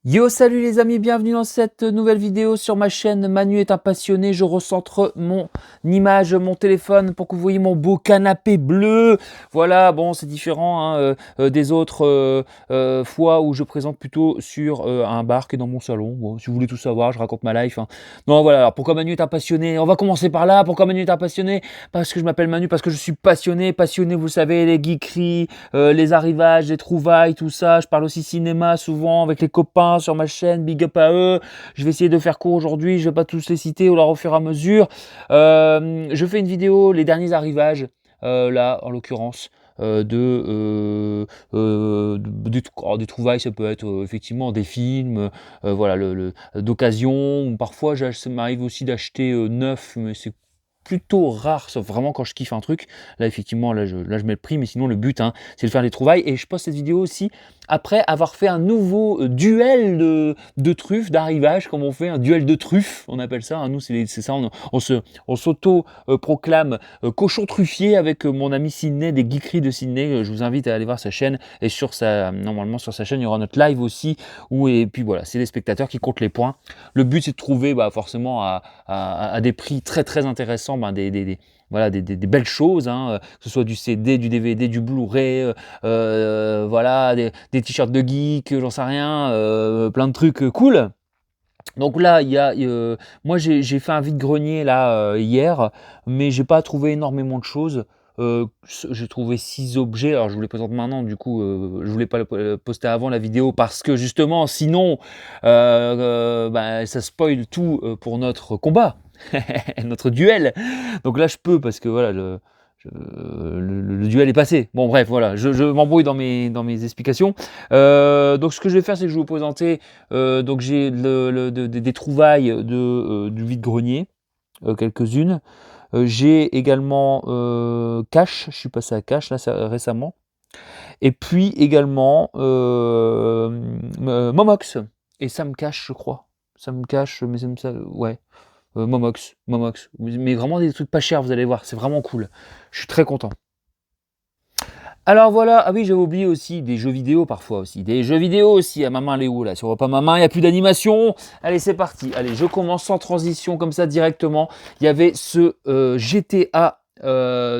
Yo, salut les amis, bienvenue dans cette nouvelle vidéo sur ma chaîne Manu est un passionné. Je recentre mon image, mon téléphone pour que vous voyez mon beau canapé bleu. Voilà, bon, c'est différent hein, des autres fois où je présente plutôt sur un bar qui est dans mon salon. Bon, si vous voulez tout savoir, je raconte ma life. Hein. Non, voilà, alors pourquoi Manu est un passionné? On va commencer par là. Pourquoi Manu est un passionné? Parce que je m'appelle Manu, parce que je suis passionné. Passionné, vous le savez, les geekeries, les arrivages, les trouvailles, tout ça. Je parle aussi cinéma souvent avec les copains sur ma chaîne, big up à eux. Je vais essayer de faire court aujourd'hui, je vais pas tous les citer ou leur au fur et à mesure. Je fais une vidéo, les derniers arrivages, là en l'occurrence. Des trouvailles, ça peut être effectivement des films, voilà, d'occasion. Parfois, ça m'arrive aussi d'acheter neuf, mais c'est plutôt rare, sauf vraiment quand je kiffe un truc. Là, effectivement, là, je mets le prix, mais sinon, le but, hein, c'est de faire des trouvailles. Et je poste cette vidéo aussi après avoir fait un nouveau duel de truffes, d'arrivage, comme on fait, un duel de truffes, on appelle ça. Hein. Nous, c'est ça, on s'auto-proclame cochon truffier avec mon ami Sydney, des geekeries de Sydney. Je vous invite à aller voir sa chaîne. Et normalement, sur sa chaîne, il y aura notre live aussi. Et puis voilà, c'est les spectateurs qui comptent les points. Le but, c'est de trouver forcément à des prix très très intéressants voilà, des belles choses, hein, que ce soit du CD, du DVD, du Blu-ray, voilà, des t-shirts de geek, j'en sais rien, plein de trucs cool. Donc là, moi j'ai fait un vide-grenier là hier, mais j'ai pas trouvé énormément de choses. J'ai trouvé 6 objets. Alors je vous les présente maintenant. Du coup, je voulais pas le poster avant la vidéo parce que justement, sinon, ça spoil tout pour notre combat, notre duel. Donc là, je peux parce que voilà, le duel est passé. Bon, bref, voilà, je m'embrouille dans mes explications. Donc, ce que je vais faire, c'est que je vais vous présenter. Donc, j'ai des trouvailles du vide-grenier, quelques-unes. J'ai également Cash. Je suis passé à Cash là récemment. Et puis également Momox et Sam Cash, je crois. Sam Cash, mais ça, ouais. Momox. Mais vraiment des trucs pas chers, vous allez voir, c'est vraiment cool. Je suis très content. Alors voilà, ah oui, j'avais oublié aussi des jeux vidéo parfois aussi. Des jeux vidéo aussi, à maman elle est où là? Si on voit pas maman, il n'y a plus d'animation. Allez, c'est parti. Allez, je commence sans transition, comme ça directement. Il y avait ce GTA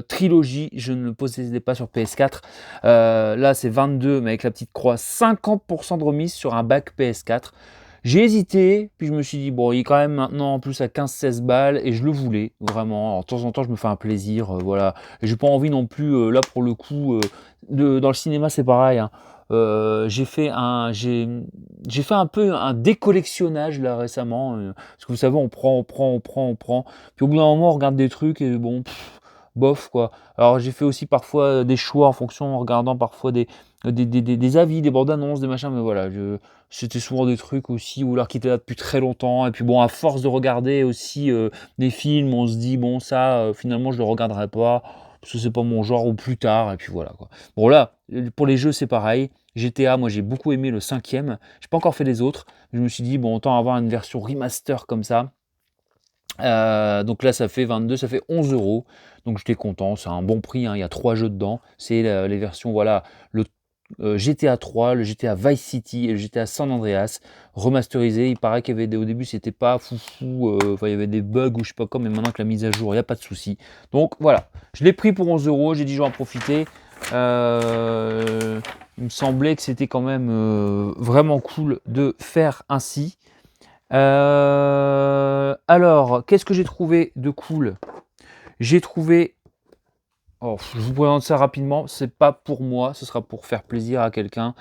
trilogie, je ne le possédais pas sur PS4. Là, c'est 22, mais avec la petite croix, 50% de remise sur un bac PS4. J'ai hésité, puis je me suis dit, bon, il est quand même maintenant en plus à 15-16 balles, et je le voulais, vraiment. Alors, de temps en temps, je me fais un plaisir, voilà. Et j'ai pas envie non plus, là, pour le coup, dans le cinéma, c'est pareil. Hein. J'ai fait un peu un décollectionnage, là, récemment. Parce que vous savez, on prend. Puis au bout d'un moment, on regarde des trucs, et bon, bof, quoi. Alors, j'ai fait aussi parfois des choix en fonction, en regardant parfois des avis, des bandes annonces, des machins, mais voilà, c'était souvent des trucs aussi, ou alors qui étaient là depuis très longtemps, et puis bon, à force de regarder aussi des films, on se dit, bon, ça, finalement, je le regarderai pas, parce que c'est pas mon genre, ou plus tard, et puis voilà, quoi. Bon, là, pour les jeux, c'est pareil. GTA, moi, j'ai beaucoup aimé le 5e, j'ai pas encore fait les autres, je me suis dit, bon, autant avoir une version remaster comme ça. Donc là, ça fait 22, ça fait 11 euros. Donc j'étais content, c'est un bon prix. Hein, il y a 3 jeux dedans. C'est les versions, voilà, le GTA 3, le GTA Vice City et le GTA San Andreas remasterisé. Il paraît qu'il y avait au début, c'était pas foufou. Il y avait des bugs ou je sais pas quoi, mais maintenant que la mise à jour, il n'y a pas de souci. Donc voilà, je l'ai pris pour 11 euros. J'ai dit, je vais en profiter. Il me semblait que c'était quand même vraiment cool de faire ainsi. Alors, qu'est-ce que j'ai trouvé de cool? J'ai trouvé. Oh, je vous présente ça rapidement. C'est pas pour moi, ce sera pour faire plaisir à quelqu'un.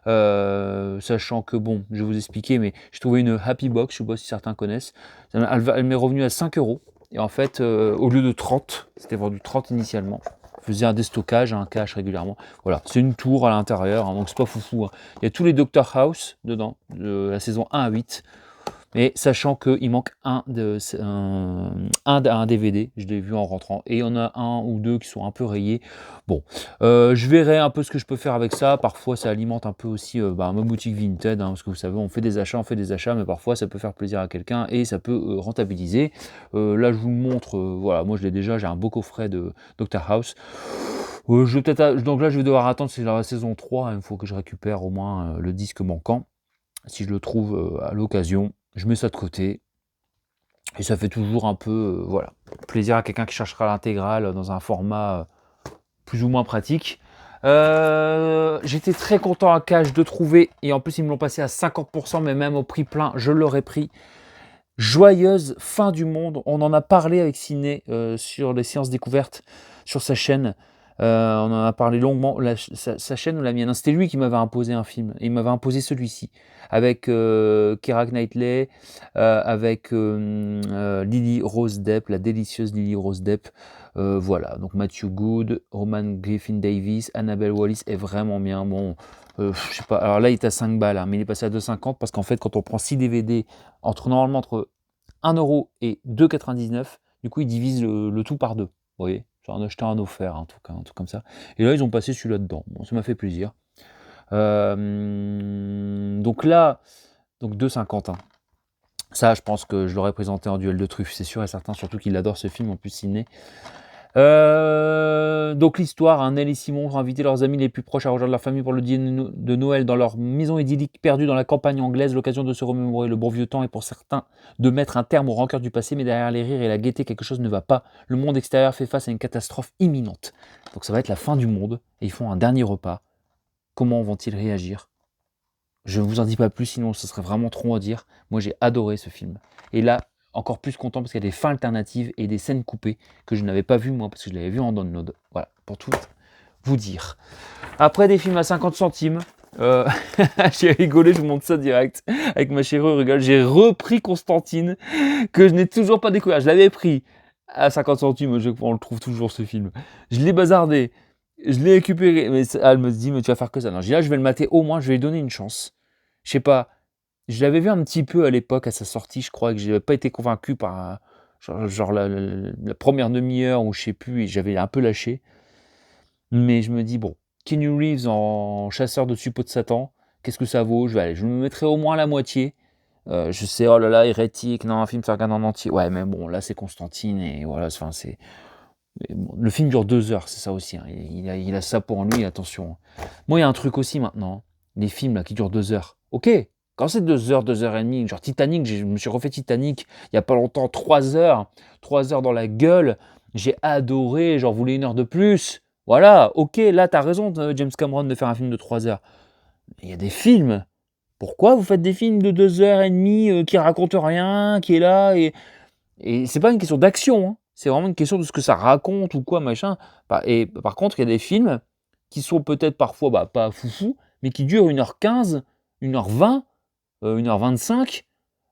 Sachant que, bon, je vais vous expliquer, mais j'ai trouvé une Happy Box, je sais pas si certains connaissent. Elle m'est revenue à 5 euros. Et en fait, au lieu de 30, c'était vendu 30 initialement. Je faisais un déstockage, un cash régulièrement. Voilà, c'est une tour à l'intérieur, hein, donc c'est pas foufou. Hein. Il y a tous les Doctor House dedans, de la saison 1 à 8. Mais sachant qu'il manque un DVD, je l'ai vu en rentrant, et il y en a un ou deux qui sont un peu rayés. Bon, je verrai un peu ce que je peux faire avec ça. Parfois, ça alimente un peu aussi ma boutique Vinted, hein, parce que vous savez, on fait des achats, mais parfois, ça peut faire plaisir à quelqu'un et ça peut rentabiliser. Là, je vous montre, voilà, moi je l'ai déjà, j'ai un beau coffret de Doctor House. Donc là, je vais devoir attendre, c'est la saison 3, hein, il faut que je récupère au moins le disque manquant. si je le trouve à l'occasion, je mets ça de côté. Et ça fait toujours un peu, voilà, plaisir à quelqu'un qui cherchera l'intégrale dans un format plus ou moins pratique. J'étais très content à Cash de trouver, et en plus ils me l'ont passé à 50%, mais même au prix plein, je l'aurais pris. Joyeuse fin du monde, on en a parlé avec Ciné sur les séances découvertes sur sa chaîne. On en a parlé longuement, sa chaîne ou la mienne, c'était lui qui m'avait imposé un film, et il m'avait imposé celui-ci, avec Keira Knightley, avec Lily Rose Depp, la délicieuse Lily Rose Depp, voilà, donc Matthew Good, Roman Griffin Davis, Annabelle Wallis est vraiment bien, bon, je sais pas, alors là il est à 5 balles, hein, mais il est passé à 2,50 parce qu'en fait quand on prend 6 DVD, normalement entre 1 € et 2,99 €, du coup ils divisent le tout par 2, vous voyez, j'en ai acheté un offert, un truc comme ça, et là ils ont passé celui-là dedans, bon, ça m'a fait plaisir. Donc là, donc 2,50, hein. Ça, je pense que je l'aurais présenté en duel de truffes, c'est sûr et certain, surtout qu'il adore ce film, en plus Sidney. Donc l'histoire, hein, Nell et Simon ont invité leurs amis les plus proches à rejoindre leur famille pour le dîner de Noël dans leur maison idyllique perdue dans la campagne anglaise, l'occasion de se remémorer le bon vieux temps et pour certains de mettre un terme aux rancœurs du passé, mais derrière les rires et la gaieté, quelque chose ne va pas. Le monde extérieur fait face à une catastrophe imminente. Donc ça va être la fin du monde, et ils font un dernier repas. Comment vont-ils réagir? Je ne vous en dis pas plus, sinon ce serait vraiment trop à dire. Moi, j'ai adoré ce film. Et là, encore plus content parce qu'il y a des fins alternatives et des scènes coupées que je n'avais pas vues, moi, parce que je l'avais vu en download. Voilà, pour tout vous dire. Après, des films à 50 centimes. J'ai rigolé, je vous montre ça direct. Avec ma chérie, on rigole. J'ai repris Constantine, que je n'ai toujours pas découvert. Je l'avais pris à 50 centimes, on le trouve toujours ce film. Je l'ai bazardé. Je l'ai récupéré, mais elle me dit, mais tu vas faire que ça. Non, je dis là, je vais le mater au moins, je vais lui donner une chance. Je sais pas, je l'avais vu un petit peu à l'époque, à sa sortie, je crois que je n'avais pas été convaincu par genre la première demi-heure, ou je sais plus, et j'avais un peu lâché. Mais je me dis, bon, Keanu Reeves en chasseur de suppôts de Satan, qu'est-ce que ça vaut? Je me mettrai au moins la moitié. Je sais, oh là là, hérétique, non, un film ça regarde en entier. Ouais, mais bon, là c'est Constantine, et voilà, enfin c'est. Bon, le film dure 2 heures, c'est ça aussi, hein. Il a ça pour lui, attention. Moi, il y a un truc aussi maintenant, hein. Les films là, qui durent 2 heures. Ok, quand c'est 2 heures, 2 heures et demie, genre Titanic, je me suis refait Titanic il n'y a pas longtemps, 3 heures, 3 heures dans la gueule, j'ai adoré, j'en voulais 1 heure de plus. Voilà, ok, là t'as raison, James Cameron, de faire un film de 3 heures. Mais il y a des films. Pourquoi vous faites des films de 2 heures et demie qui racontent rien, qui est là et c'est pas une question d'action, hein. C'est vraiment une question de ce que ça raconte ou quoi, machin. Et par contre, il y a des films qui sont peut-être parfois pas foufou, mais qui durent 1h15, 1h20, 1h25.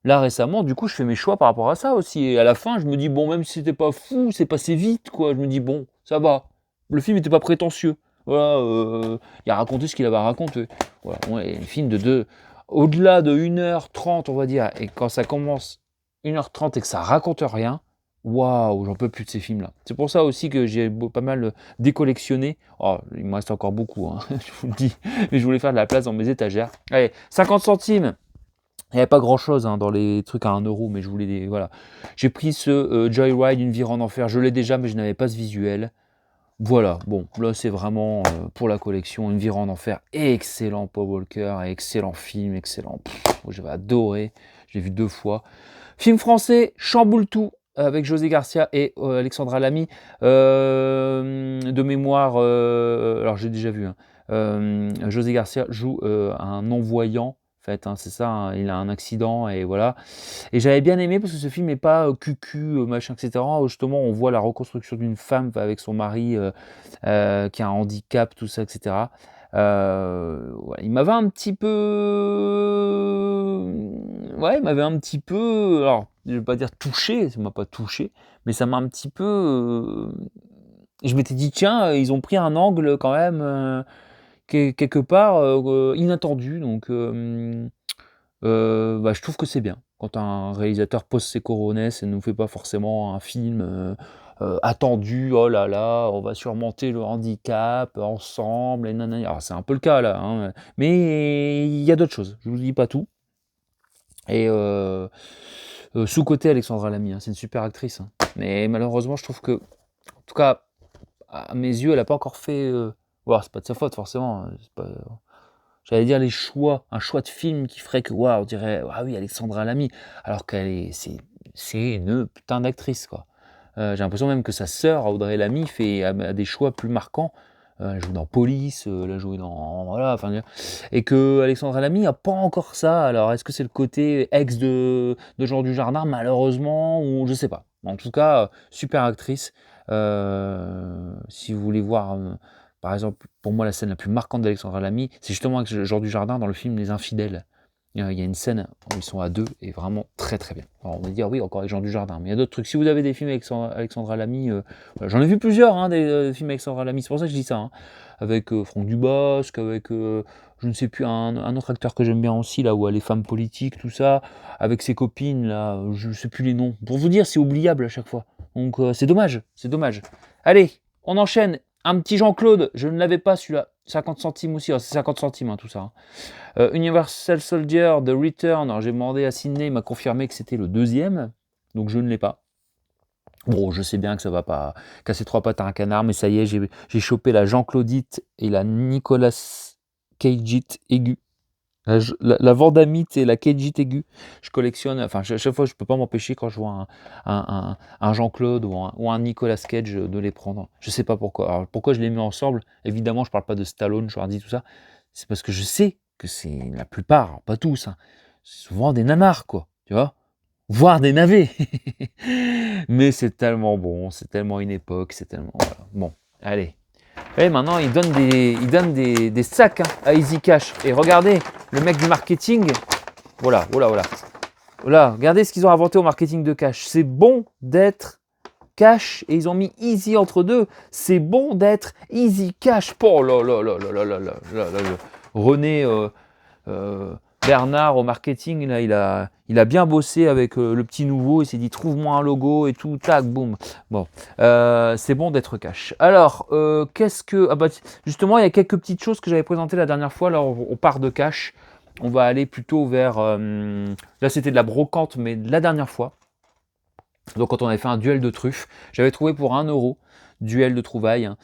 Là, récemment, du coup, je fais mes choix par rapport à ça aussi. Et à la fin, je me dis, bon, même si c'était pas fou, c'est passé vite, quoi. Je me dis, bon, ça va. Le film n'était pas prétentieux. Voilà, il a raconté ce qu'il avait à raconter. Voilà, ouais, un film au-delà de 1h30, on va dire, et quand ça commence 1h30 et que ça raconte rien, waouh, j'en peux plus de ces films-là. C'est pour ça aussi que j'ai pas mal décollectionné. Oh, il me reste encore beaucoup, hein, je vous le dis, mais je voulais faire de la place dans mes étagères. Allez, 50 centimes. Il n'y avait pas grand-chose, hein, dans les trucs à 1 €, mais je voulais des. Voilà. J'ai pris ce Joyride, Une vie en enfer. Je l'ai déjà, mais je n'avais pas ce visuel. Voilà, bon, là c'est vraiment pour la collection, Une vie en enfer. Excellent Paul Walker, excellent film, excellent. J'avais adoré, je l'ai vu 2 fois. Film français, Chamboule tout, avec José Garcia et Alexandra Lamy. De mémoire, alors j'ai déjà vu, hein. José Garcia joue un non-voyant, en fait, hein, c'est ça, hein, il a un accident et voilà. Et j'avais bien aimé parce que ce film n'est pas cucu, machin, etc. Justement, on voit la reconstruction d'une femme avec son mari qui a un handicap, tout ça, etc. Ouais, il m'avait un petit peu. Ouais, il m'avait un petit peu. Alors, je vais pas dire touché, ça m'a pas touché, mais ça m'a un petit peu. Je m'étais dit, tiens, ils ont pris un angle quand même, quelque part inattendu. Donc, je trouve que c'est bien. Quand un réalisateur pose ses coronets et ne nous fait pas forcément un film attendu, oh là là, on va surmonter le handicap ensemble, et nanana. Alors c'est un peu le cas là, hein, mais il y a d'autres choses, je vous dis pas tout. Et sous-côté Alexandra Lamy, hein, c'est une super actrice, hein. Mais malheureusement, je trouve que, en tout cas, à mes yeux, elle n'a pas encore fait. Voilà, c'est pas de sa faute forcément, hein, c'est pas, j'allais dire les choix, un choix de film qui ferait que, waouh, on dirait, ah oui, Alexandra Lamy, alors c'est une putain d'actrice, quoi. J'ai l'impression même que sa sœur, Audrey Lamy, a des choix plus marquants. Elle joue dans Police, elle a joué dans, voilà, enfin, et que Alexandra Lamy a pas encore ça. Alors, est-ce que c'est le côté ex de Jean Dujardin, malheureusement, ou je sais pas. En tout cas, super actrice. Si vous voulez voir, par exemple, pour moi, la scène la plus marquante d'Alexandra Lamy, c'est justement avec Jean Dujardin dans le film Les Infidèles. Il y a une scène où ils sont à deux et vraiment très très bien. Alors on va dire oui, encore avec Jean Dujardin, mais il y a d'autres trucs. Si vous avez des films avec Alexandra Lamy, voilà, j'en ai vu plusieurs, hein, des films avec Alexandra Lamy, c'est pour ça que je dis ça. Hein. Avec Franck Dubosc, avec je ne sais plus, un autre acteur que j'aime bien aussi, là où elle est femme politique, tout ça, avec ses copines, là, je ne sais plus les noms. Pour vous dire, c'est oubliable à chaque fois. Donc c'est dommage, c'est dommage. Allez, on enchaîne. Un petit Jean-Claude, je ne l'avais pas celui-là. 50 centimes aussi, c'est 50 centimes hein, tout ça. Hein. Universal Soldier, The Return, alors j'ai demandé à Sydney, il m'a confirmé que c'était le deuxième, donc je ne l'ai pas. Bon, je sais bien que ça va pas casser trois pattes à un canard, mais ça y est, j'ai chopé la Jean-Claudite et la Nicolas Cageite aiguë. La Vandamite et la Cageite aiguë. Je collectionne, enfin, chaque fois, je peux pas m'empêcher quand je vois un Jean-Claude ou un Nicolas Cage de les prendre. Je sais pas pourquoi. Alors, pourquoi je les mets ensemble? Évidemment, je parle pas de Stallone, Schwarzy, tout ça. C'est parce que je sais que c'est la plupart, alors pas tous, hein, c'est souvent des nanars, quoi. Tu vois? Voire des navets. Mais c'est tellement bon, c'est tellement une époque, c'est tellement. Voilà. Bon, allez. Et maintenant, il donne des sacs hein, à Easy Cash. Et regardez, le mec du marketing, voilà, voilà, voilà. Voilà, regardez ce qu'ils ont inventé au marketing de cash. C'est bon d'être cash et ils ont mis easy entre deux. C'est bon d'être easy cash. Oh là là là là là là là là là. René Bernard au marketing, là, il a bien bossé avec le petit nouveau. Il s'est dit trouve-moi un logo et tout, tac, boum. Bon, c'est bon d'être cash. Alors, qu'est-ce que ah bah justement, il y a quelques petites choses que j'avais présentées la dernière fois. Là, on part de cash. On va aller plutôt vers là, c'était de la brocante, mais la dernière fois. Donc quand on avait fait un duel de truffes, j'avais trouvé pour 1 euro, duel de trouvailles, hein,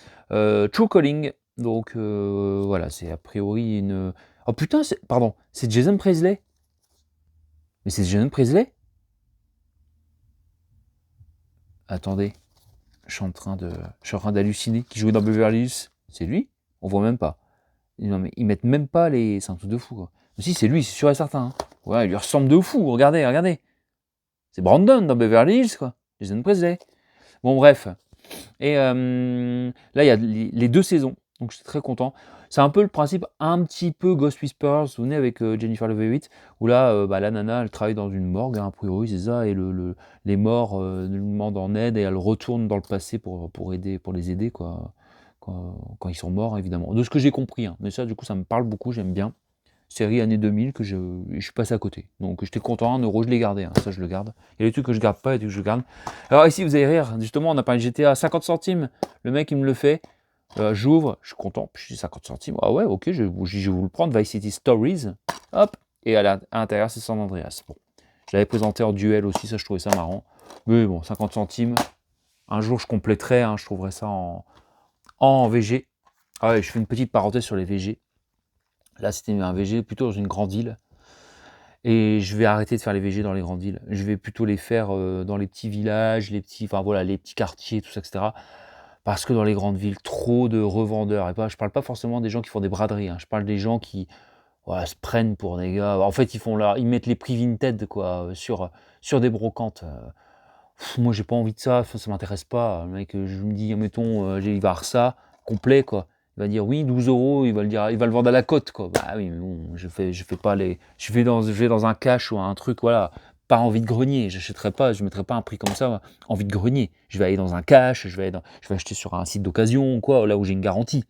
True Calling. Donc voilà, c'est a priori une... Oh putain, pardon, c'est Jason Presley. Mais c'est Jason Presley? Attendez, je suis en train d'halluciner. Qui jouait dans Beverly Hills? C'est lui? On voit même pas. Non mais ils mettent même pas les... C'est un truc de fou quoi. Mais si, c'est lui, c'est sûr et certain. Hein. Ouais, il lui ressemble de fou, regardez, regardez. C'est Brandon dans Beverly Hills quoi. Jason Presley. Bon bref. Et là, il y a les 2 saisons, donc je suis très content. C'est un peu le principe, un petit peu Ghost Whisperers, vous venez avec Jennifer Love Hewitt, où là, la nana, elle travaille dans une morgue, hein, a priori, c'est ça, et les morts lui demandent en aide, et elle retourne dans le passé pour les aider, quoi, quand ils sont morts, évidemment. De ce que j'ai compris, hein. Mais ça, du coup, ça me parle beaucoup, j'aime bien. Série années 2000 que je suis passé à côté. Donc j'étais content, 1 euro, je l'ai gardé, hein, ça je le garde. Il y a des trucs que je garde pas et des trucs que je garde. Alors ici vous allez rire, justement on a parlé de GTA à 50 centimes, le mec il me le fait, j'ouvre, je suis content, puis je dis 50 centimes, ah ouais ok, je vais vous le prendre, Vice City Stories, hop, et à l'intérieur c'est San Andreas. Bon. Je l'avais présenté en duel aussi, ça je trouvais ça marrant. Mais bon, 50 centimes, un jour je compléterai, hein, je trouverai ça en VG. Ah ouais, je fais une petite parenthèse sur les VG. Là, c'était un VG plutôt dans une grande île. Et je vais arrêter de faire les VG dans les grandes villes. Je vais plutôt les faire dans les petits villages, enfin voilà, les petits quartiers, tout ça, etc. Parce que dans les grandes villes, trop de revendeurs. Et je parle pas forcément des gens qui font des braderies. Hein. Je parle des gens qui voilà, se prennent pour des gars. En fait, ils mettent les prix Vinted quoi, sur des brocantes. Moi, j'ai pas envie de ça. Ça m'intéresse pas. Le mec, je me dis, mettons, il va avoir ça complet quoi. Il va dire oui, 12 euros, il va le vendre à la cote, quoi. Bah oui, mais bon, je fais pas les. Je vais dans un cash ou un truc, voilà, pas envie de grenier. J'achèterai pas, je mettrai pas un prix comme ça, envie de grenier. Je vais aller dans un cash, je vais acheter sur un site d'occasion, quoi, là où j'ai une garantie.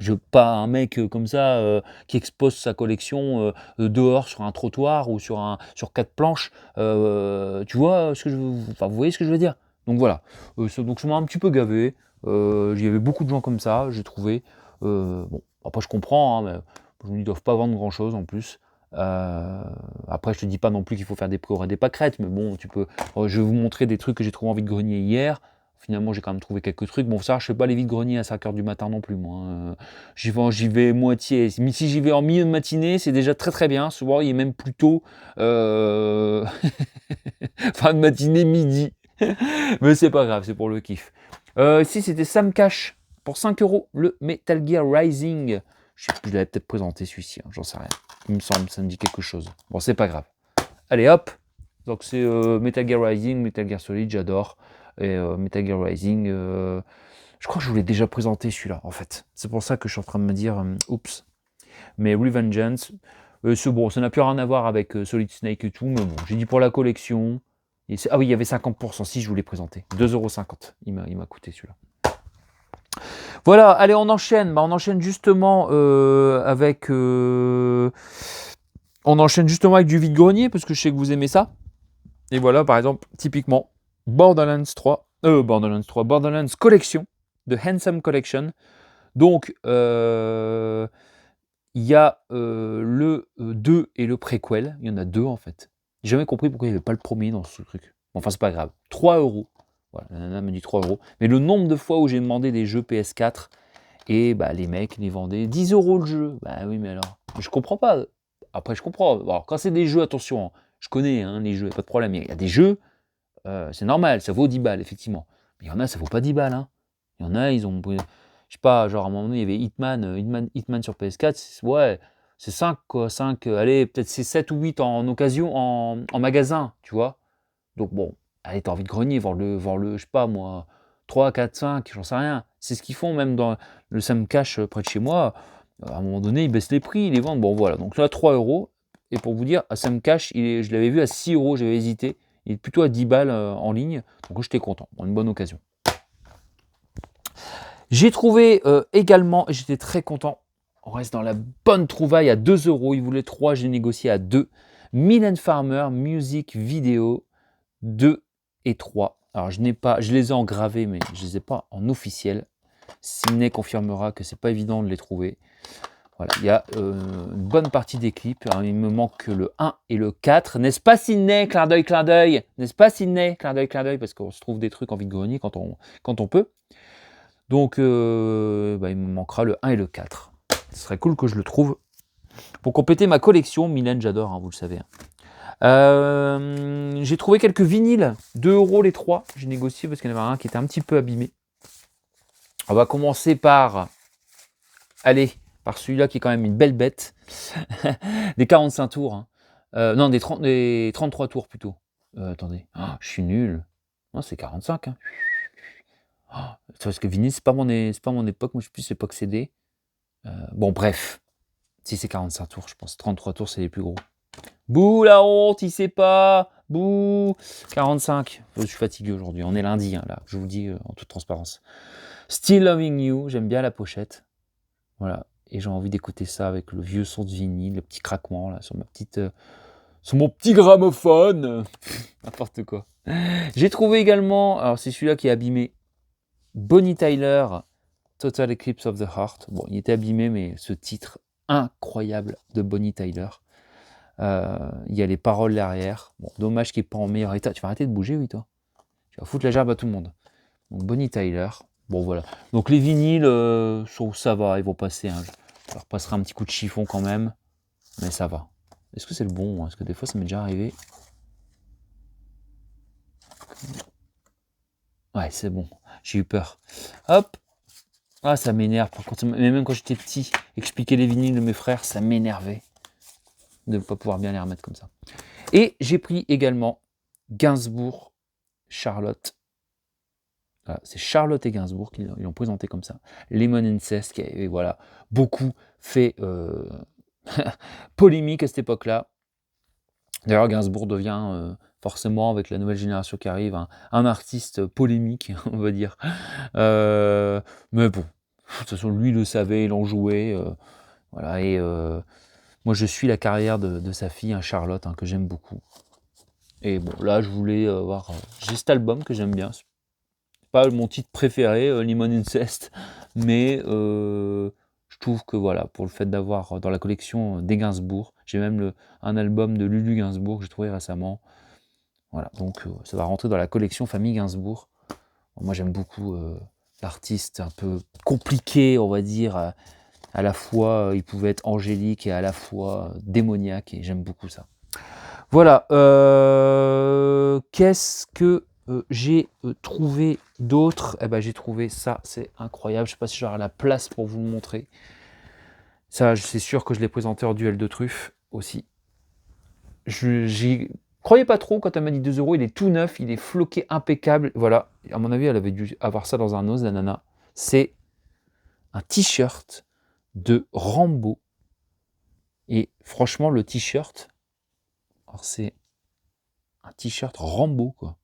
Je veux pas un mec comme ça qui expose sa collection dehors sur un trottoir ou sur 4 planches. Tu vois ce que enfin, vous voyez ce que je veux dire? Donc voilà. Donc ça m'a un petit peu gavé. Il y avait beaucoup de gens comme ça, j'ai trouvé. Bon, après je comprends, hein, mais ils ne doivent pas vendre grand chose en plus. Après je te dis pas non plus qu'il faut faire des prix et des pâquerettes, mais bon, je vais vous montrer des trucs que j'ai trouvé en vide-grenier hier. Finalement, j'ai quand même trouvé quelques trucs. Bon, ça, je fais pas les vides-greniers à 5 heures du matin non plus, moi, hein. J'y vais moitié. Mais si j'y vais en milieu de matinée, c'est déjà très très bien. Souvent, il est même plutôt fin de matinée, midi. Mais c'est pas grave, c'est pour le kiff. Si c'était Sam Cash pour 5 euros, le Metal Gear Rising. Je sais plus, je l'avais peut-être présenté celui-ci, hein, j'en sais rien. Il me semble, ça me dit quelque chose. Bon, c'est pas grave. Allez, hop. Donc c'est Metal Gear Rising, Metal Gear Solid, j'adore. Et Metal Gear Rising, je crois que je vous l'ai déjà présenté celui-là, en fait. C'est pour ça que je suis en train de me dire, oups. Mais Revengeance, c'est bon, ça n'a plus rien à voir avec Solid Snake et tout, mais bon, j'ai dit pour la collection. Ah oui, il y avait 50%, si je vous l'ai présenté. 2,50 €, il m'a coûté celui-là. Voilà, allez, on enchaîne. On enchaîne justement avec... on enchaîne justement avec du vide-grenier, parce que je sais que vous aimez ça. Et voilà, par exemple, typiquement, Borderlands Collection, de Handsome Collection. Donc, il y a le 2 et le préquel. Il y en a 2 en fait. J'ai jamais compris pourquoi il n'y avait pas le premier dans ce truc. Bon, enfin, c'est pas grave. 3 €. Voilà, la nana me dit 3 €. Mais le nombre de fois où j'ai demandé des jeux PS4 et bah, les mecs les vendaient 10 € le jeu. Bah oui, mais alors, je comprends pas. Après, je comprends. Alors, quand c'est des jeux, attention, hein, je connais les jeux, pas de problème. Il y a des jeux, c'est normal, ça vaut 10 balles, effectivement. Mais il y en a, ça vaut pas 10 balles. Hein. Il y en a, ils ont. Je sais pas, genre à un moment donné, il y avait Hitman sur PS4. Ouais, c'est 5, quoi. 5, allez, peut-être c'est 7 ou 8 en occasion, en magasin, tu vois. Donc bon, allez, t'as envie de grogner, voir le, je sais pas moi, 3, 4, 5, j'en sais rien. C'est ce qu'ils font même dans le Sam Cash près de chez moi. À un moment donné, ils baissent les prix, ils les vendent. Bon voilà, donc là, 3 €. Et pour vous dire, à Sam Cash, je l'avais vu à 6 €, j'avais hésité. Il est plutôt à 10 balles en ligne. Donc j'étais content, une bonne occasion. J'ai trouvé également, et j'étais très content, on reste dans la bonne trouvaille à 2 €. Il voulait 3, j'ai négocié à 2. Mylène Farmer, Music Video 2 et 3. Alors je les ai en gravé, mais je ne les ai pas en officiel. Sidney confirmera que c'est pas évident de les trouver. Voilà, il y a une bonne partie des clips. Alors, il me manque que le 1 et le 4. N'est-ce pas Sidney? Clin d'œil, clin d'œil. N'est-ce pas Sidney? Clin d'œil, parce qu'on se trouve des trucs en vide-grenier quand on peut. Donc il me manquera le 1 et le 4. Ce serait cool que je le trouve. Pour compléter ma collection, Mylène, j'adore, vous le savez. J'ai trouvé quelques vinyles, 2 € les 3. J'ai négocié parce qu'il y en avait un qui était un petit peu abîmé. On va commencer par, par celui-là qui est quand même une belle bête. Des 45 tours. Hein. Non, des 33 tours plutôt. Attendez, je suis nul. Non, c'est 45. Hein. Parce que vinyle, c'est pas mon époque. Moi, je suis plus époque CD. Bon, bref. Si c'est 45 tours, je pense. 33 tours, c'est les plus gros. Bouh, la honte, il sait pas. Bouh. 45. Je suis fatigué aujourd'hui. On est lundi, là. Je vous le dis en toute transparence. Still Loving You. J'aime bien la pochette. Voilà. Et j'ai envie d'écouter ça avec le vieux son de vinyle, le petit craquement, là, sur mon petit gramophone. N'importe quoi. J'ai trouvé également, alors c'est celui-là qui est abîmé, Bonnie Tyler, Total Eclipse of the Heart. Bon, il était abîmé, mais ce titre incroyable de Bonnie Tyler. Il y a les paroles derrière. Bon, dommage qu'il n'est pas en meilleur état. Tu vas arrêter de bouger, oui, toi. Tu vas foutre la gerbe à tout le monde. Donc, Bonnie Tyler. Bon, voilà. Donc, les vinyles, ça va, ils vont passer. Hein. Je leur passerai un petit coup de chiffon quand même. Mais ça va. Est-ce que c'est le bon? Est-ce que des fois, ça m'est déjà arrivé? Ouais, c'est bon. J'ai eu peur. Hop. Ah, ça m'énerve. Par contre, mais même quand j'étais petit, expliquer les vinyles de mes frères, ça m'énervait de ne pas pouvoir bien les remettre comme ça. Et j'ai pris également Gainsbourg, Charlotte. Voilà, c'est Charlotte et Gainsbourg qui l'ont présenté comme ça. Lemon Incest, qui avait beaucoup fait polémique à cette époque-là. D'ailleurs, Gainsbourg devient forcément, avec la nouvelle génération qui arrive, un artiste polémique, on va dire. Mais bon, de toute façon, lui le savait, il en jouait. Voilà, et moi, je suis la carrière de sa fille, Charlotte, que j'aime beaucoup. Et bon, là, je voulais voir... j'ai cet album que j'aime bien. C'est pas mon titre préféré, Lemon Incest, mais je trouve que voilà, pour le fait d'avoir dans la collection des Gainsbourg, j'ai même un album de Lulu Gainsbourg que j'ai trouvé récemment. Voilà, donc ça va rentrer dans la collection Famille Gainsbourg. Moi, j'aime beaucoup l'artiste un peu compliqué, on va dire. À la fois, il pouvait être angélique et à la fois démoniaque, et j'aime beaucoup ça. Voilà. Qu'est-ce que j'ai trouvé d'autre? Eh ben, j'ai trouvé ça, c'est incroyable. Je sais pas si j'aurai la place pour vous le montrer. Ça, c'est sûr que je l'ai présenté en duel de truffes aussi. J'y croyais pas trop quand elle m'a dit 2 euros. Il est tout neuf, il est floqué, impeccable. Voilà, à mon avis, elle avait dû avoir ça dans un os, la nana. C'est un t-shirt de Rambo. Et franchement, le t-shirt, alors c'est un t-shirt Rambo, quoi.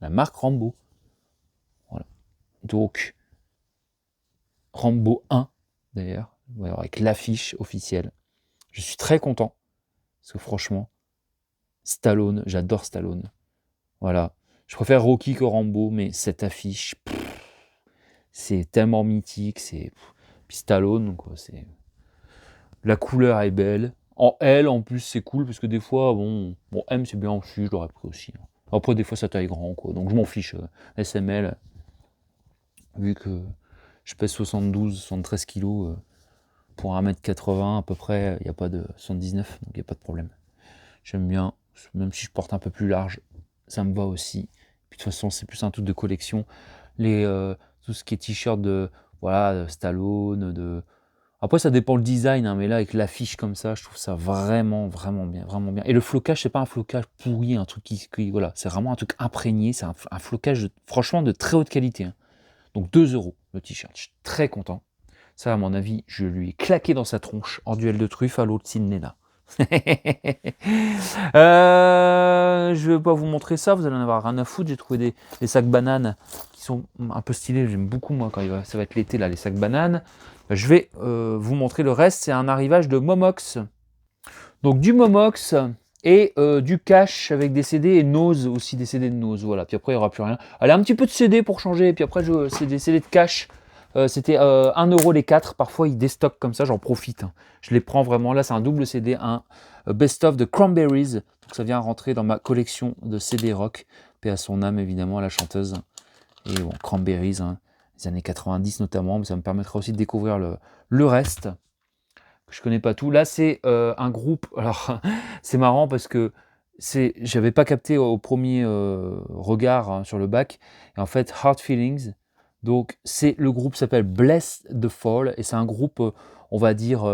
La marque Rambo. Voilà. Donc, Rambo 1, d'ailleurs, avec l'affiche officielle. Je suis très content, parce que franchement, Stallone, j'adore Stallone. Voilà. Je préfère Rocky que Rambo, mais cette affiche, c'est tellement mythique. Puis Stallone, quoi. La couleur est belle. En L, en plus, c'est cool, parce que des fois, bon M, c'est bien aussi, je l'aurais pris aussi. Après, des fois, ça taille grand, quoi. Donc, je m'en fiche. SML, vu que je pèse 72, 73 kilos, pour 1m80 à peu près, il n'y a pas de 79, donc il n'y a pas de problème. J'aime bien, même si je porte un peu plus large, ça me va aussi. Puis de toute façon, c'est plus un truc de collection. Tout ce qui est t-shirt de Stallone, Après, ça dépend le design, hein, mais là, avec l'affiche comme ça, je trouve ça vraiment, vraiment bien, vraiment bien. Et le flocage, c'est pas un flocage pourri, un truc voilà, c'est vraiment un truc imprégné, c'est un flocage, franchement, de très haute qualité, hein. Donc 2 euros le t-shirt, je suis très content. Ça, à mon avis, je lui ai claqué dans sa tronche en duel de truffes à l'autre Sydney là. Je vais pas vous montrer ça, vous allez en avoir rien à foutre. J'ai trouvé des sacs bananes qui sont un peu stylés. J'aime beaucoup, moi, quand ça va être l'été, là, les sacs bananes. Je vais vous montrer le reste. C'est un arrivage de Momox. Donc du Momox et du cash avec des CD et Nose aussi, des CD de Nose. Voilà, puis après, il n'y aura plus rien. Allez, un petit peu de CD pour changer. Et puis après, c'est des CD de cash. C'était 1 euro les 4. Parfois, ils déstockent comme ça, j'en profite, hein. Je les prends vraiment. Là, c'est un double CD, un best-of de Cranberries. Donc, ça vient rentrer dans ma collection de CD rock. Paix à son âme, évidemment, à la chanteuse. Et bon, Cranberries, hein, les années 90 notamment. Mais ça me permettra aussi de découvrir le reste. Je connais pas tout. Là, c'est un groupe. Alors, c'est marrant parce que j'avais pas capté au premier regard, hein, sur le bac. Et en fait, Hard Feelings. Donc, le groupe s'appelle Bless the Fall et c'est un groupe, on va dire,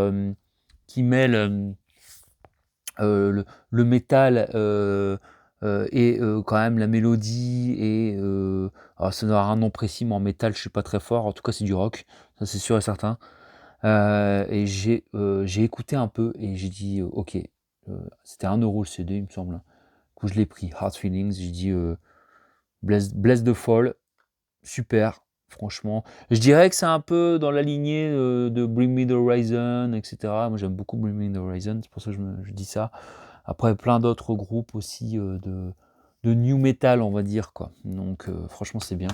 qui mêle le métal et quand même la mélodie et alors ça doit avoir un nom précis, mais en métal, je suis pas très fort. En tout cas, c'est du rock, ça c'est sûr et certain. Et j'ai écouté un peu et j'ai dit ok, c'était 1 euro le CD, il me semble. Du coup, je l'ai pris, Hard Feelings. J'ai dit Bless the Fall, super, franchement. Je dirais que c'est un peu dans la lignée de Bring Me the Horizon, etc. Moi, j'aime beaucoup Bring Me the Horizon, c'est pour ça que je dis ça. Après, plein d'autres groupes aussi de new metal, on va dire, quoi. Donc, franchement, c'est bien.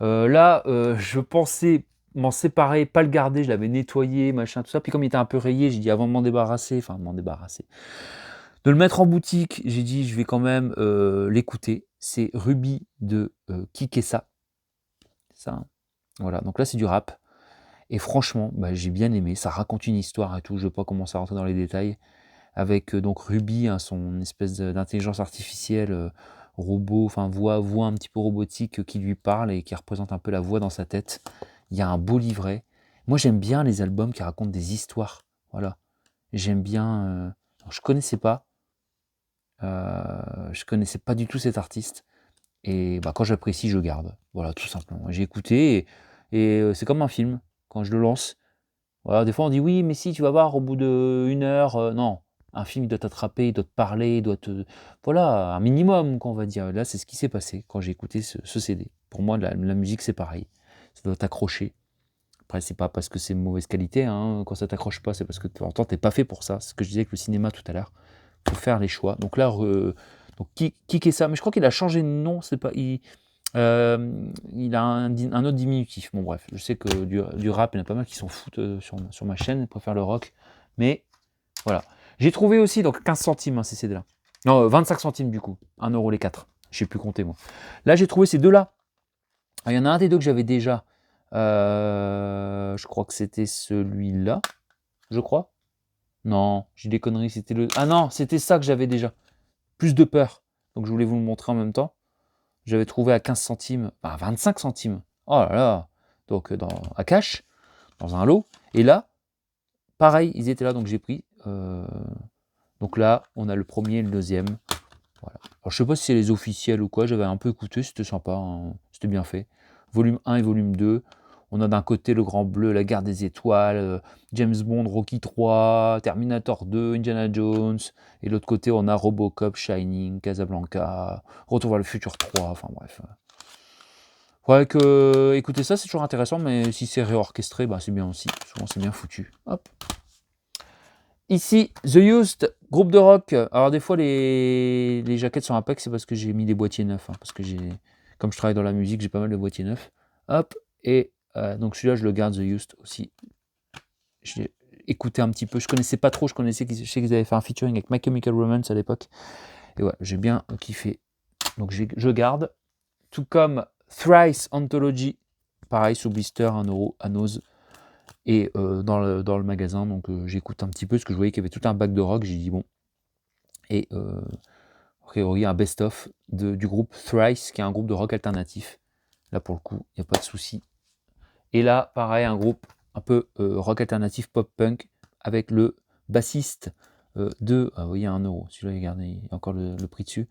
Là, je pensais m'en séparer, pas le garder, je l'avais nettoyé, machin, tout ça. Puis comme il était un peu rayé, j'ai dit avant de m'en débarrasser, de le mettre en boutique, j'ai dit je vais quand même l'écouter. C'est Ruby de Kikessa. Ça, hein. Voilà, donc là c'est du rap. Et franchement, bah, j'ai bien aimé. Ça raconte une histoire et tout. Je ne vais pas commencer à rentrer dans les détails. Avec donc Ruby, hein, son espèce d'intelligence artificielle, robot, enfin voix un petit peu robotique, qui lui parle et qui représente un peu la voix dans sa tête. Il y a un beau livret. Moi j'aime bien les albums qui racontent des histoires. Voilà. J'aime bien. Je connaissais pas. Je connaissais pas du tout cet artiste. Et bah, quand j'apprécie, je garde. Voilà, tout simplement. J'ai écouté et c'est comme un film. Quand je le lance, voilà, des fois on dit oui, mais si tu vas voir au bout d'1 heure, non. Un film, il doit t'attraper, il doit te parler, il doit te. Voilà, un minimum, qu'on va dire. Là, c'est ce qui s'est passé quand j'ai écouté ce CD. Pour moi, la musique, c'est pareil. Ça doit t'accrocher. Après, c'est pas parce que c'est mauvaise qualité, hein. Quand ça t'accroche pas, c'est parce que en temps, t'es pas fait pour ça. C'est ce que je disais avec le cinéma tout à l'heure. Faut faire les choix. Donc là, donc, qui est ça? Mais je crois qu'il a changé de nom. C'est pas. Il a un autre diminutif. Bon, bref, je sais que du rap, il y en a pas mal qui s'en foutent sur ma chaîne, ils préfèrent le rock. Mais voilà. J'ai trouvé aussi, donc 15 centimes, hein, ces CD-là. Non, 25 centimes du coup. 1 euro les 4. Je sais plus compter, moi. Là, j'ai trouvé ces deux-là. Il y en a un des deux que j'avais déjà. Je crois que c'était celui-là. Je crois. Non, j'ai des conneries. C'était le. Ah non, c'était ça que j'avais déjà. Plus de peur. Donc je voulais vous le montrer en même temps. J'avais trouvé à 15 centimes. Enfin, 25 centimes. Oh là là. Donc à cash, dans un lot. Et là, pareil, ils étaient là, donc j'ai pris. Donc là, on a le premier et le deuxième. Voilà. Alors, je sais pas si c'est les officiels ou quoi, j'avais un peu écouté, c'était sympa, hein, c'était bien fait. Volume 1 et volume 2. On a d'un côté le Grand Bleu, la Guerre des Étoiles, James Bond, Rocky 3, Terminator 2, Indiana Jones. Et de l'autre côté, on a Robocop, Shining, Casablanca, Retour vers le futur 3, enfin bref. Ouais, que écoutez ça, c'est toujours intéressant, mais si c'est réorchestré, bah, c'est bien aussi. Souvent, c'est bien foutu. Hop. Ici, The Used, groupe de rock. Alors des fois, les jaquettes sont impeccables, c'est parce que j'ai mis des boîtiers neufs. Hein, parce que comme je travaille dans la musique, j'ai pas mal de boîtiers neufs. Hop, et donc celui-là, je le garde, The Used aussi. Je l'ai écouté un petit peu. Je connaissais pas trop, je sais qu'ils avaient fait un featuring avec My Chemical Romance à l'époque. Et ouais, j'ai bien kiffé. Donc je garde. Tout comme Thrice Anthology, pareil, sous blister, 1€ à Nose. Et dans le magasin, donc j'écoute un petit peu, parce que je voyais qu'il y avait tout un bac de rock, j'ai dit bon. Et a priori, un best-of du groupe Thrice, qui est un groupe de rock alternatif. Là, pour le coup, il n'y a pas de souci. Et là, pareil, un groupe un peu rock alternatif, pop-punk, avec le bassiste de... Ah oui, il y a 1€, celui-là, regardez, il y a encore le prix dessus.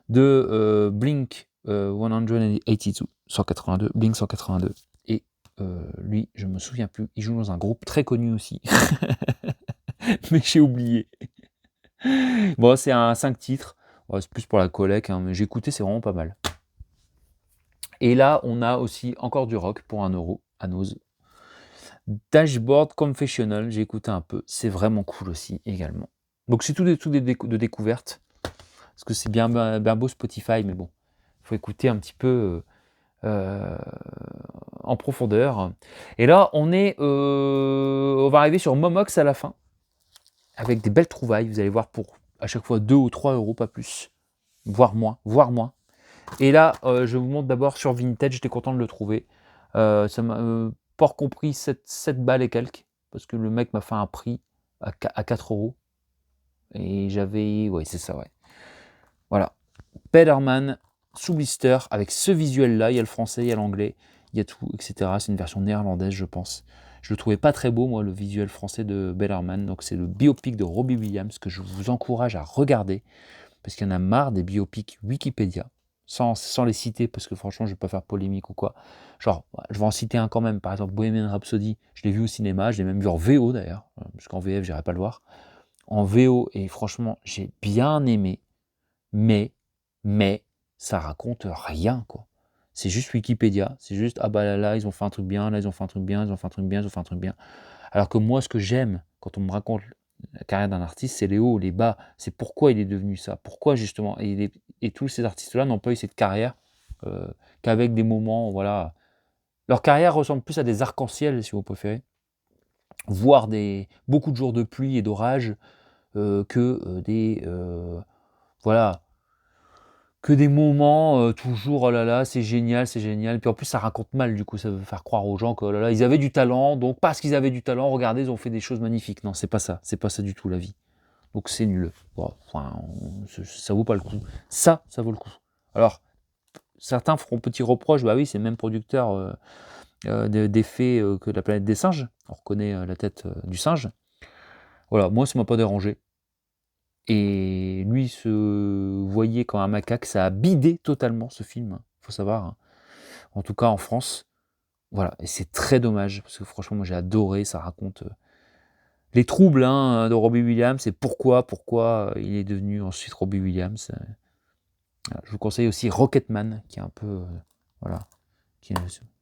De Blink 182, 182, Blink 182. Et lui, je me souviens plus, il joue dans un groupe très connu aussi. Mais j'ai oublié. Bon, c'est un 5 titres. Ouais, c'est plus pour la collecte, hein, mais j'ai écouté, c'est vraiment pas mal. Et là, on a aussi encore du rock pour 1€ à Nose. Dashboard Confessional, j'ai écouté un peu. C'est vraiment cool aussi, également. Donc, c'est tout des de découvertes. Parce que c'est bien beau Spotify, mais bon, il faut écouter un petit peu en profondeur. Et là, on va arriver sur Momox à la fin, avec des belles trouvailles. Vous allez voir pour à chaque fois 2 ou 3€, pas plus, voire moins. Et là, je vous montre d'abord sur Vinted, j'étais content de le trouver. Ça m'a pas compris 7 balles et quelques, parce que le mec m'a fait un prix à 4€. Et j'avais... Ouais, c'est ça, ouais. Voilà. Peterman, sous blister, avec ce visuel-là, il y a le français, il y a l'anglais, il y a tout, etc. C'est une version néerlandaise, je pense. Je le trouvais pas très beau, moi, le visuel français de Bellerman. Donc c'est le biopic de Robbie Williams que je vous encourage à regarder, parce qu'il y en a marre des biopics Wikipédia, sans les citer, parce que franchement, je vais pas faire polémique ou quoi. Genre, je vais en citer un quand même, par exemple Bohemian Rhapsody, je l'ai vu au cinéma, je l'ai même vu en VO d'ailleurs, parce qu'en VF, j'irai pas le voir. En VO, et franchement, j'ai bien aimé, mais ça raconte rien, quoi. C'est juste Wikipédia, c'est juste, ah bah là, ils ont fait un truc bien, là, ils ont fait un truc bien, ils ont fait un truc bien, ils ont fait un truc bien. Alors que moi, ce que j'aime, quand on me raconte la carrière d'un artiste, c'est les hauts, les bas, c'est pourquoi il est devenu ça, pourquoi justement, et tous ces artistes-là n'ont pas eu cette carrière qu'avec des moments, voilà. Leur carrière ressemble plus à des arcs-en-ciel, si vous préférez, voire beaucoup de jours de pluie et d'orage, que voilà, que des moments toujours oh là là, c'est génial, puis en plus ça raconte mal, du coup ça veut faire croire aux gens que oh là là, ils avaient du talent, donc parce qu'ils avaient du talent, regardez, ils ont fait des choses magnifiques. Non, c'est pas ça du tout la vie. Donc c'est nul. Bon, enfin, ça vaut pas le coup. Ça vaut le coup. Alors, certains feront petit reproche, bah oui, c'est le même producteur d'effets que la planète des singes. On reconnaît la tête du singe. Voilà, moi ça m'a pas dérangé. Et lui se voyait comme un macaque, ça a bidé totalement ce film, faut savoir, hein. En tout cas en France. Voilà, et c'est très dommage, parce que franchement moi j'ai adoré, ça raconte les troubles de Robbie Williams, et pourquoi il est devenu ensuite Robbie Williams. Voilà. Je vous conseille aussi Rocketman, qui est un peu, voilà,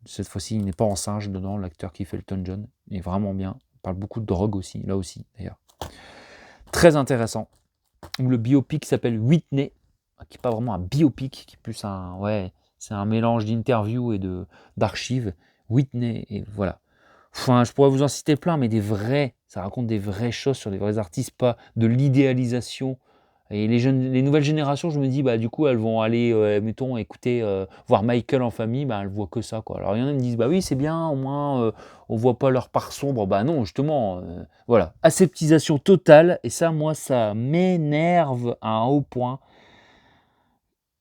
cette fois-ci il n'est pas en singe dedans, l'acteur qui fait Elton John, il est vraiment bien, il parle beaucoup de drogue aussi, là aussi d'ailleurs. Très intéressant. Ou le biopic s'appelle Whitney, qui n'est pas vraiment un biopic, qui est plus c'est un mélange d'interviews et d'archives. Whitney, et voilà. Enfin, je pourrais vous en citer plein, mais ça raconte des vraies choses sur des vrais artistes, pas de l'idéalisation Et les nouvelles générations, je me dis, bah, du coup, elles vont aller, mettons, écouter, voir Michael en famille, bah, elles voient que ça, quoi. Alors il y en a qui me disent: «Bah oui, c'est bien, au moins, on voit pas leur part sombre». Bah non, justement, voilà. Aseptisation totale et ça, moi, ça m'énerve à un haut point.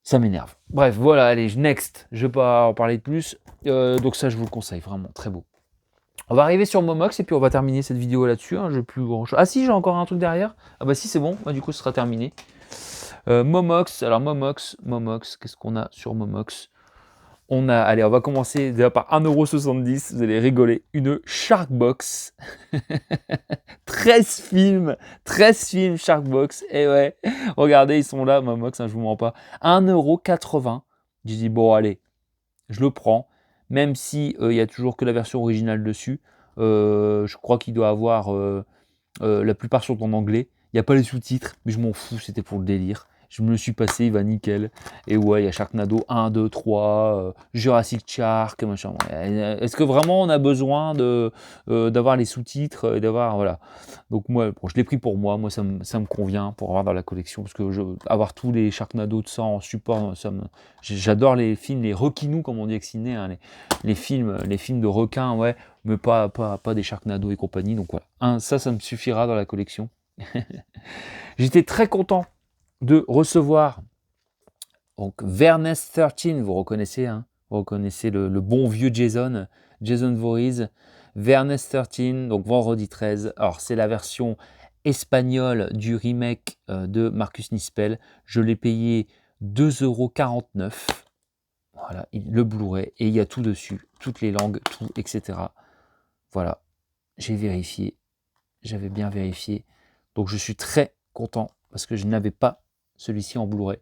Ça m'énerve. Bref, voilà, allez, next. Je vais pas en parler de plus. Donc ça, je vous le conseille, vraiment, très beau. On va arriver sur Momox et puis on va terminer cette vidéo là-dessus, hein, j'ai plus grand chose. Ah si, j'ai encore un truc derrière. Ah bah si, c'est bon, bah, du coup, ce sera terminé. Momox, alors Momox, qu'est-ce qu'on a sur Momox? On a, allez, on va commencer déjà par 1,70 €, vous allez rigoler, une Sharkbox. 13 films Sharkbox, et ouais, regardez, ils sont là, Momox, hein, je vous mens pas. 1,80 €. J'ai dit, bon, allez, je le prends, même si il y a toujours que la version originale dessus. Je crois qu'il doit avoir la plupart sont en anglais. Il n'y a pas les sous-titres, mais je m'en fous, c'était pour le délire. Je me le suis passé, il va nickel. Et ouais, il y a Sharknado 1, 2, 3, Jurassic Shark, machin. Ouais. Est-ce que vraiment on a besoin d'avoir les sous-titres, d'avoir, voilà. Donc moi, bon, je l'ai pris pour moi ça me convient pour avoir dans la collection, parce que avoir tous les Sharknado de ça en support, j'adore les films, les requinous, comme on dit avec Ciné, hein, les films de requins, ouais, mais pas des Sharknado et compagnie. Donc voilà, ça me suffira dans la collection. J'étais très content de recevoir donc Vernest 13, vous reconnaissez, hein, vous reconnaissez le bon vieux Jason Voorhees, Vernest 13, donc vendredi 13. Alors c'est la version espagnole du remake de Marcus Nispel. Je l'ai payé 2,49 €. Voilà, le Blu-ray, et il y a tout dessus, toutes les langues, tout, etc. Voilà, j'ai vérifié, j'avais bien vérifié. Donc je suis très content parce que je n'avais pas celui-ci en Blu-ray.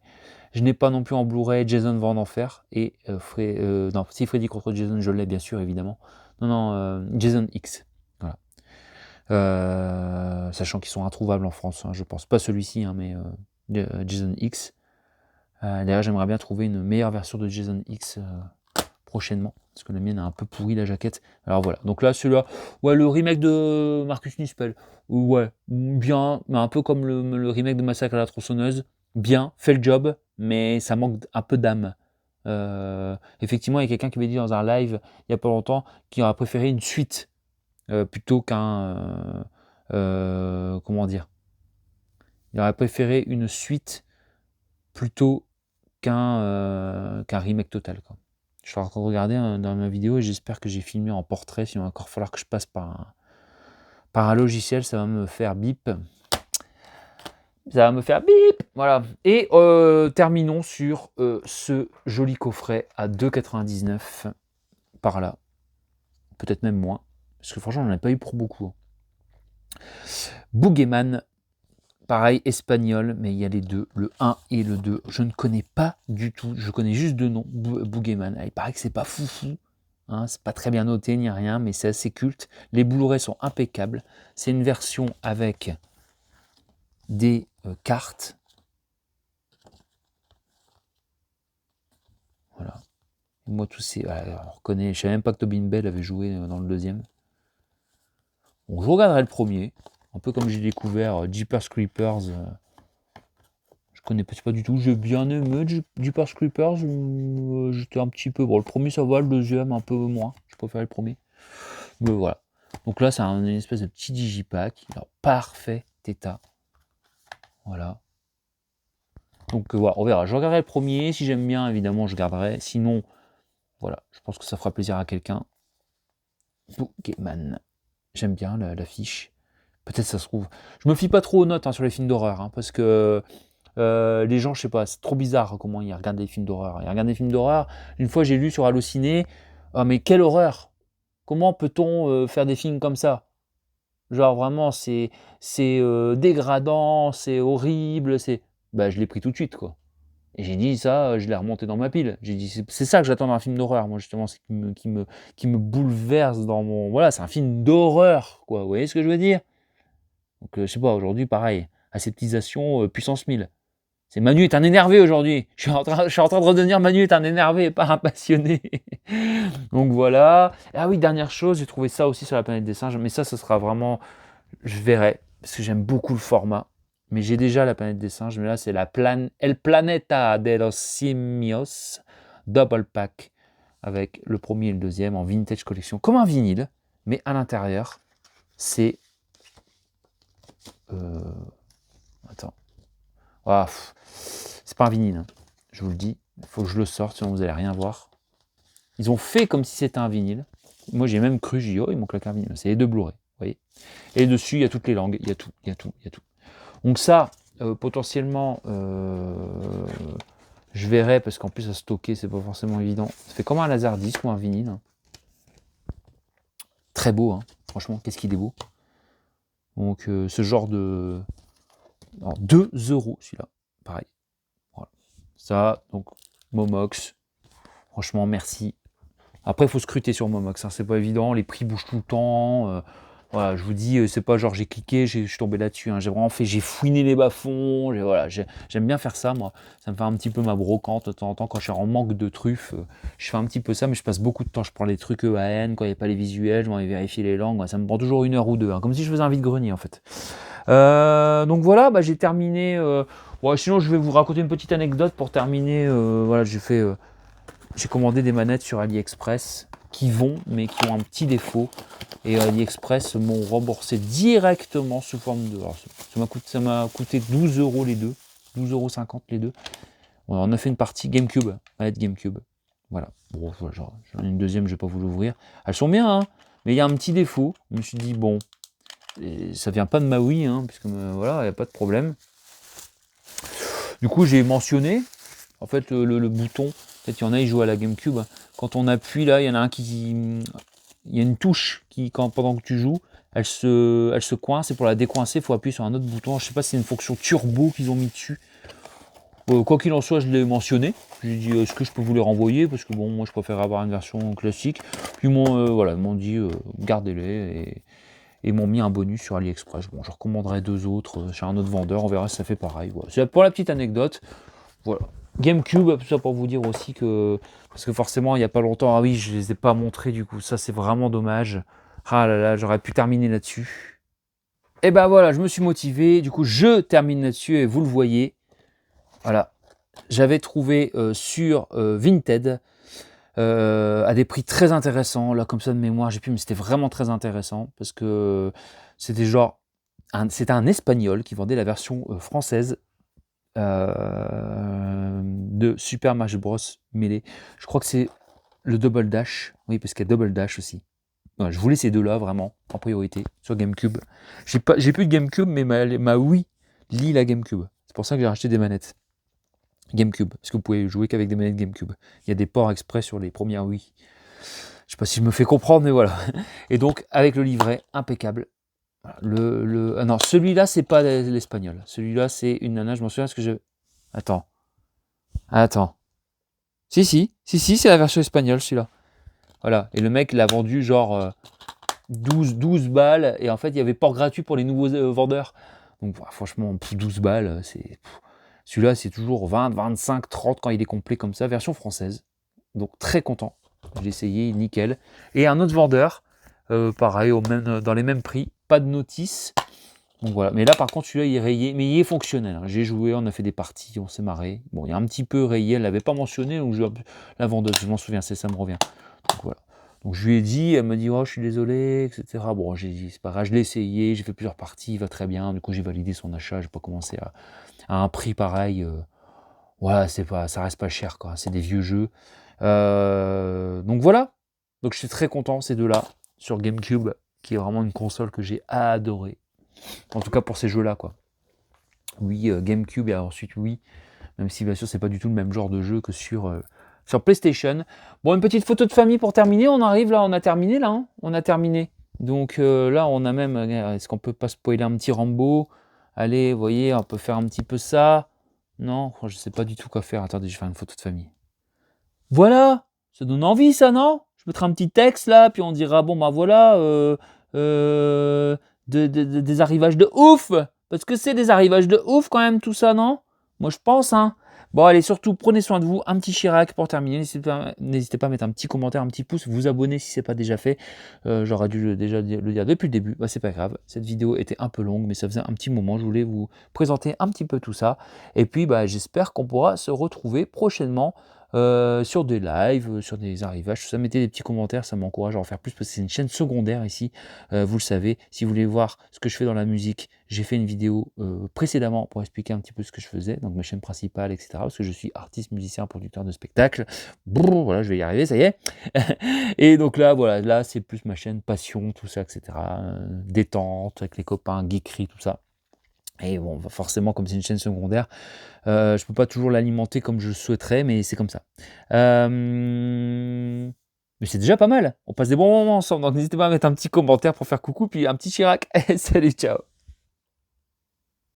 Je n'ai pas non plus en Blu-ray Jason Van Enfer et non, si Freddy contre Jason, je l'ai bien sûr, évidemment. Non, Jason X. Voilà. Sachant qu'ils sont introuvables en France, hein, je pense. Pas celui-ci, hein, mais Jason X. D'ailleurs, j'aimerais bien trouver une meilleure version de Jason X prochainement, parce que la mienne a un peu pourri la jaquette. Alors voilà, donc là, celui-là, ouais, le remake de Marcus Nispel, ouais, bien, mais un peu comme le remake de Massacre à la tronçonneuse, bien, fait le job, mais ça manque un peu d'âme. Effectivement, il y a quelqu'un qui m'a dit dans un live, il n'y a pas longtemps, qu'il aurait préféré une suite, plutôt qu'un... comment dire? Il aurait préféré une suite plutôt qu'un remake total, quoi. Je suis en train de regarder dans ma vidéo et j'espère que j'ai filmé en portrait, sinon il va encore falloir que je passe par un logiciel, ça va me faire bip. Ça va me faire bip, voilà. Et terminons sur ce joli coffret à 2,99 € par là. Peut-être même moins, parce que franchement, on n'en a pas eu pour beaucoup. Boogeyman, pareil, espagnol, mais il y a les deux, le 1 et le 2. Je ne connais pas du tout, je connais juste deux noms, Boogeyman. Il paraît que c'est pas foufou, hein, c'est pas très bien noté ni rien, mais c'est assez culte. Les Blu-ray sont impeccables. C'est une version avec des cartes. Voilà. Et moi, tous ces... on reconnaît, je savais même pas que Tobin Bell avait joué dans le deuxième. Bon, je regarderai le premier, un peu comme j'ai découvert Jeepers Creepers. Je connais pas du tout, j'ai bien aimé Jeepers Creepers. J'étais un petit peu... Bon, le premier ça va, le deuxième un peu moins. Je préfère le premier. Mais voilà. Donc là, c'est une espèce de petit digipack. Alors, parfait état. Voilà. Donc voilà, on verra. Je regarderai le premier. Si j'aime bien, évidemment, je garderai. Sinon, voilà, je pense que ça fera plaisir à quelqu'un. Boogeyman. J'aime bien l'affiche. Peut-être ça se trouve. Je me fie pas trop aux notes, hein, sur les films d'horreur, hein, parce que les gens, je sais pas, c'est trop bizarre comment ils regardent des films d'horreur. Ils regardent des films d'horreur. Une fois, j'ai lu sur Allociné, ah mais quelle horreur! Comment peut-on faire des films comme ça? Genre vraiment, c'est dégradant, c'est horrible, bah, je l'ai pris tout de suite, quoi. Et j'ai dit ça, je l'ai remonté dans ma pile. J'ai dit, c'est ça que j'attends dans un film d'horreur, moi, justement, c'est qui me bouleverse dans mon... Voilà, c'est un film d'horreur, quoi. Vous voyez ce que je veux dire? Donc, je sais pas, aujourd'hui, pareil, aseptisation, puissance 1000. C'est Manu est un énervé aujourd'hui. Je suis en train de redevenir Manu est un énervé et pas un passionné. Donc voilà. Ah oui, dernière chose, j'ai trouvé ça aussi sur la planète des singes, mais ça sera vraiment... Je verrai, parce que j'aime beaucoup le format. mais j'ai déjà la planète des singes, mais là c'est la El Planeta de los Simios Double Pack avec le premier et le deuxième en vintage collection, comme un vinyle, mais à l'intérieur c'est attends, ah, c'est pas un vinyle, hein. Je vous le dis, il faut que je le sorte, sinon vous allez rien voir. Ils ont fait comme si c'était un vinyle. Moi j'ai même cru, j'ai dit, oh, il manque un vinyle. C'est les deux Blu-ray, vous voyez. Et dessus, il y a toutes les langues, il y a tout, il y a tout, il y a tout. Donc ça, potentiellement, je verrai, parce qu'en plus à stocker, c'est pas forcément évident. Ça fait comme un laserdisc ou un vinyle. Très beau, hein. Franchement, qu'est-ce qu'il est beau. Donc ce genre de... Alors, 2 € celui-là, pareil. Voilà. Ça, donc Momox, franchement, merci. Après, il faut scruter sur Momox, hein, c'est pas évident, les prix bougent tout le temps. Voilà, je vous dis, c'est pas genre j'ai cliqué, je suis tombé là-dessus. Hein, j'ai vraiment fait, j'ai fouiné les bas-fonds. Voilà, j'aime bien faire ça, moi. Ça me fait un petit peu ma brocante de temps en temps quand je suis en manque de truffes. Je fais un petit peu ça, mais je passe beaucoup de temps. Je prends les trucs EAN, quand il n'y a pas les visuels, je vais aller vérifier les langues. Ça me prend toujours 1 heure ou 2, hein, comme si je faisais un vide-grenier en fait. Donc voilà, bah, j'ai terminé. Bon, sinon, je vais vous raconter une petite anecdote pour terminer. Voilà, j'ai commandé des manettes sur AliExpress qui vont, mais qui ont un petit défaut. Et AliExpress m'ont remboursé directement sous forme de... Alors, ça m'a coûté 12 € les deux. 12,50 € les deux. Voilà, on a fait une partie GameCube, manette GameCube. Voilà. Bon, j'en ai une deuxième, je ne vais pas vous l'ouvrir. Elles sont bien, hein, mais il y a un petit défaut. Je me suis dit, bon, ça vient pas de ma Wii, hein, puisque voilà, il n'y a pas de problème. Du coup, j'ai mentionné, en fait, le bouton. Peut-être il y en a, ils jouent à la GameCube. Quand on appuie là, il y en a un qui... Il y a une touche qui, pendant que tu joues, elle se coince. Et pour la décoincer, il faut appuyer sur un autre bouton. Je ne sais pas si c'est une fonction turbo qu'ils ont mis dessus. Quoi qu'il en soit, je l'ai mentionné. J'ai dit, est-ce que je peux vous les renvoyer? Parce que bon, moi, je préfère avoir une version classique. Puis voilà, ils m'ont dit, gardez-les. Et ils m'ont mis un bonus sur AliExpress. Bon, je recommanderai 2 autres chez un autre vendeur. On verra si ça fait pareil. Voilà. C'est pour la petite anecdote. Voilà. GameCube, tout ça pour vous dire aussi que... Parce que forcément, il n'y a pas longtemps, ah oui, je ne les ai pas montrés du coup. Ça, c'est vraiment dommage. Ah là là, j'aurais pu terminer là-dessus. Et ben voilà, je me suis motivé. Du coup, je termine là-dessus et vous le voyez. Voilà. J'avais trouvé sur Vinted à des prix très intéressants. Là, comme ça de mémoire, j'ai pu, mais c'était vraiment très intéressant. Parce que c'était genre... C'était un Espagnol qui vendait la version française de Super Smash Bros Melee. Je crois que c'est le Double Dash. Oui, parce qu'il y a Double Dash aussi. Voilà, je voulais ces deux-là vraiment en priorité sur GameCube. J'ai plus de GameCube, mais ma Wii lit la GameCube. C'est pour ça que j'ai racheté des manettes GameCube, parce que vous pouvez jouer qu'avec des manettes GameCube. Il y a des ports exprès sur les premières Wii. Je sais pas si je me fais comprendre, mais voilà. Et donc avec le livret impeccable. Ah non, celui-là, c'est pas l'espagnol. Celui-là, c'est une nana, je m'en souviens, parce que je... Attends. Si, c'est la version espagnole, celui-là. Voilà. Et le mec l'a vendu genre 12 balles. Et en fait, il y avait port gratuit pour les nouveaux vendeurs. Donc, franchement, 12 balles, c'est... Celui-là, c'est toujours 20, 25, 30 quand il est complet comme ça. Version française. Donc, très content. J'ai essayé, nickel. Et un autre vendeur, pareil, dans les mêmes prix. Pas de notice. Donc voilà. Mais là, par contre, celui-là, il est rayé. Mais il est fonctionnel. Hein. J'ai joué, on a fait des parties, on s'est marré. Bon, il est un petit peu rayé. Elle ne l'avait pas mentionné. Donc la vendeuse, je m'en souviens, ça me revient. Donc voilà. Donc je lui ai dit, elle m'a dit, oh, je suis désolé, etc. Bon, j'ai dit, c'est pas grave, je l'ai essayé, j'ai fait plusieurs parties, il va très bien. Du coup, j'ai validé son achat. Je n'ai pas commencé à un prix pareil. Voilà, ça reste pas cher, quoi. C'est des vieux jeux. Donc voilà. Donc je suis très content, ces deux-là, sur GameCube, qui est vraiment une console que j'ai adorée. En tout cas pour ces jeux-là, quoi. Oui, GameCube et ensuite oui, même si bien sûr c'est pas du tout le même genre de jeu que sur PlayStation. Bon, une petite photo de famille pour terminer. On arrive là, on a terminé là, hein, on a terminé. Donc là, on a même, est-ce qu'on peut pas spoiler un petit Rambo? Allez, vous voyez, on peut faire un petit peu ça. Non, je sais pas du tout quoi faire. Attendez, je vais faire une photo de famille. Voilà, ça donne envie ça, non? Je mettrai un petit texte là, puis on dira, bon bah voilà, des arrivages de ouf, parce que c'est des arrivages de ouf quand même tout ça, non? Moi, je pense, hein. Bon, allez, surtout, prenez soin de vous. Un petit Chirac pour terminer. N'hésitez pas à mettre un petit commentaire, un petit pouce, vous abonner si ce n'est pas déjà fait. J'aurais dû déjà le dire depuis le début. Bah, c'est pas grave. Cette vidéo était un peu longue, mais ça faisait un petit moment. Je voulais vous présenter un petit peu tout ça. Et puis, bah, j'espère qu'on pourra se retrouver prochainement sur des lives, sur des arrivages. Ça, mettez des petits commentaires, ça m'encourage à en faire plus parce que c'est une chaîne secondaire ici. Vous le savez, si vous voulez voir ce que je fais dans la musique, j'ai fait une vidéo précédemment pour expliquer un petit peu ce que je faisais, donc ma chaîne principale, etc. Parce que je suis artiste, musicien, producteur de spectacle. Brrr, voilà, je vais y arriver, ça y est. Et donc là, voilà, là c'est plus ma chaîne passion, tout ça, etc. Détente avec les copains, geekerie, tout ça. Et bon, forcément, comme c'est une chaîne secondaire, je ne peux pas toujours l'alimenter comme je souhaiterais, mais c'est comme ça. Mais c'est déjà pas mal. On passe des bons moments ensemble, donc n'hésitez pas à mettre un petit commentaire pour faire coucou, puis un petit Chirac. Salut, ciao.